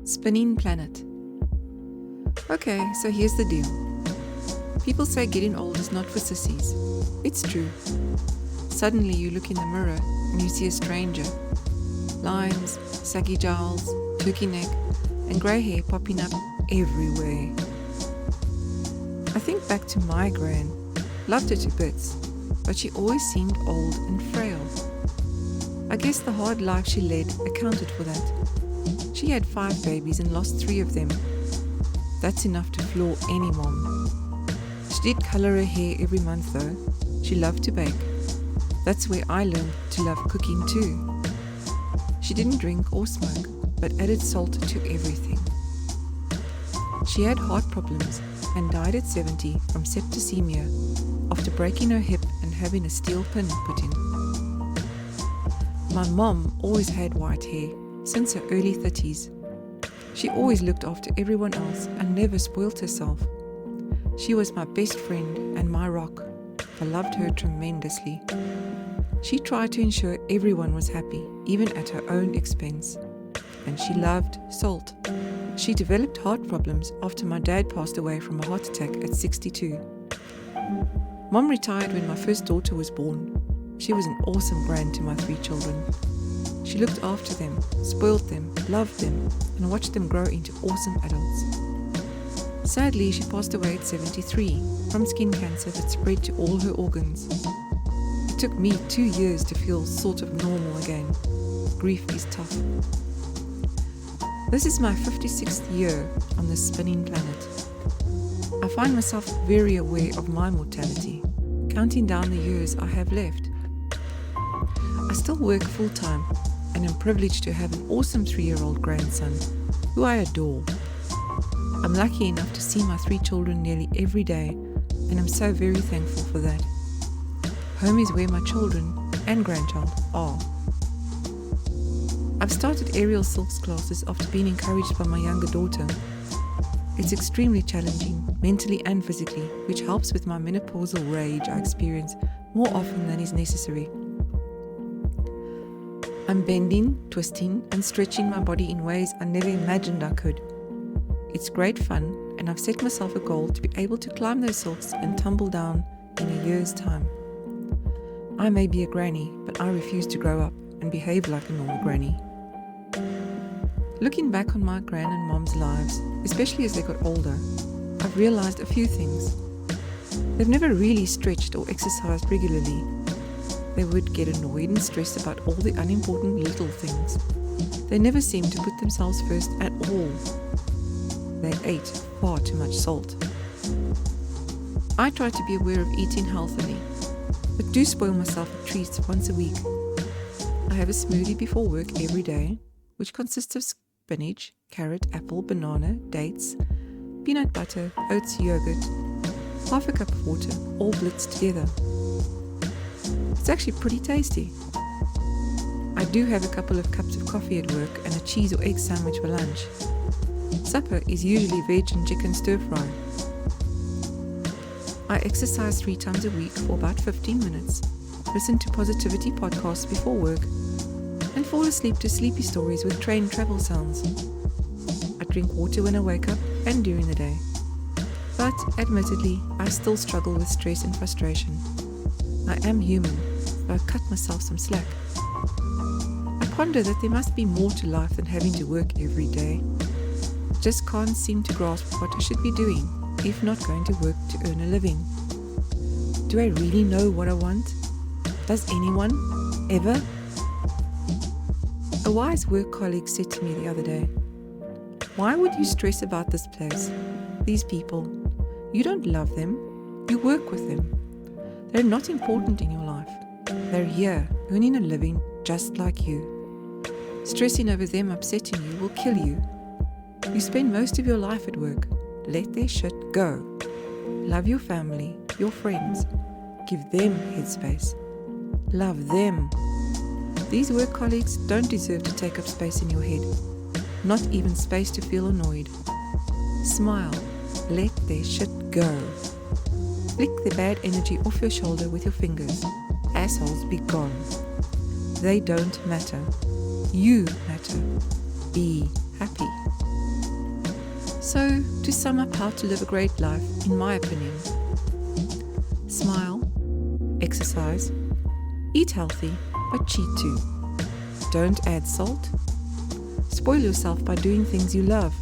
Spinning planet. Okay, so here's the deal. People say getting old is not for sissies. It's true. Suddenly you look in the mirror and you see a stranger. Lines, saggy jowls, turkey neck, and grey hair popping up everywhere. I think back to my gran. Loved her to bits, but she always seemed old and frail. I guess the hard life she led accounted for that. She had 5 babies and lost 3 of them. That's enough to floor any mom. She did colour her hair every month though. She loved to bake. That's where I learned to love cooking too. She didn't drink or smoke, but added salt to everything. She had heart problems and died at 70 from septicemia after breaking her hip and having a steel pin put in. My mom always had white hair since her early 30s. She always looked after everyone else and never spoilt herself. She was my best friend and my rock. I loved her tremendously. She tried to ensure everyone was happy, even at her own expense. And she loved salt. She developed heart problems after my dad passed away from a heart attack at 62. Mom retired when my first daughter was born. She was an awesome gran to my 3 children. She looked after them, spoiled them, loved them, and watched them grow into awesome adults. Sadly, she passed away at 73 from skin cancer that spread to all her organs. It took me 2 years to feel sort of normal again. Grief is tough. This is my 56th year on this spinning planet. I find myself very aware of my mortality, counting down the years I have left. I still work full-time and am privileged to have an awesome 3-year-old grandson who I adore. I'm lucky enough to see my 3 children nearly every day, and I'm so very thankful for that. Home is where my children and grandchild are. I've started aerial silks classes after being encouraged by my younger daughter. It's extremely challenging, mentally and physically, which helps with my menopausal rage I experience more often than is necessary. I'm bending, twisting, and stretching my body in ways I never imagined I could. It's great fun, and I've set myself a goal to be able to climb those silks and tumble down in a year's time. I may be a granny, but I refuse to grow up and behave like a normal granny. Looking back on my gran and mom's lives, especially as they got older, I've realized a few things. They've never really stretched or exercised regularly. They would get annoyed and stressed about all the unimportant little things. They never seemed to put themselves first at all. They ate far too much salt. I try to be aware of eating healthily, but do spoil myself with treats once a week. I have a smoothie before work every day, which consists of spinach, carrot, apple, banana, dates, peanut butter, oats, yogurt, half a cup of water, all blitzed together. It's actually pretty tasty. I do have a couple of cups of coffee at work and a cheese or egg sandwich for lunch. Supper is usually veg and chicken stir fry. I exercise 3 times a week for about 15 minutes, listen to positivity podcasts before work, and fall asleep to sleepy stories with train travel sounds. I drink water when I wake up and during the day. But admittedly, I still struggle with stress and frustration. I am human, so I cut myself some slack. I ponder that there must be more to life than having to work every day. Just can't seem to grasp what I should be doing, if not going to work to earn a living. Do I really know what I want? Does anyone? Ever? A wise work colleague said to me the other day, "Why would you stress about this place, these people? You don't love them, you work with them. They're not important in your life. They're here, earning a living just like you. Stressing over them upsetting you will kill you. You spend most of your life at work. Let their shit go. Love your family, your friends. Give them headspace. Love them. These work colleagues don't deserve to take up space in your head. Not even space to feel annoyed. Smile. Let their shit go. Flick the bad energy off your shoulder with your fingers. Assholes be gone. They don't matter. You matter. Be happy." So, to sum up how to live a great life, in my opinion: smile, exercise, eat healthy, but cheat too. Don't add salt. Spoil yourself by doing things you love.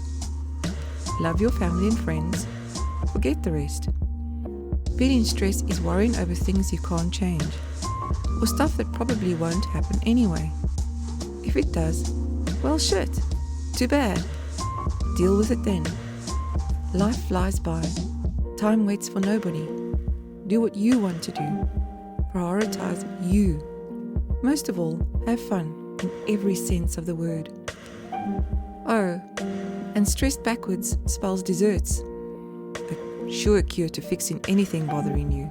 Love your family and friends. Forget the rest. Feeling stress is worrying over things you can't change, or stuff that probably won't happen anyway. If it does, well, shit. Too bad. Deal with it then. Life flies by. Time waits for nobody. Do what you want to do. Prioritize you. Most of all, have fun in every sense of the word. Oh, and stressed backwards spells desserts. A sure cure to fixing anything bothering you.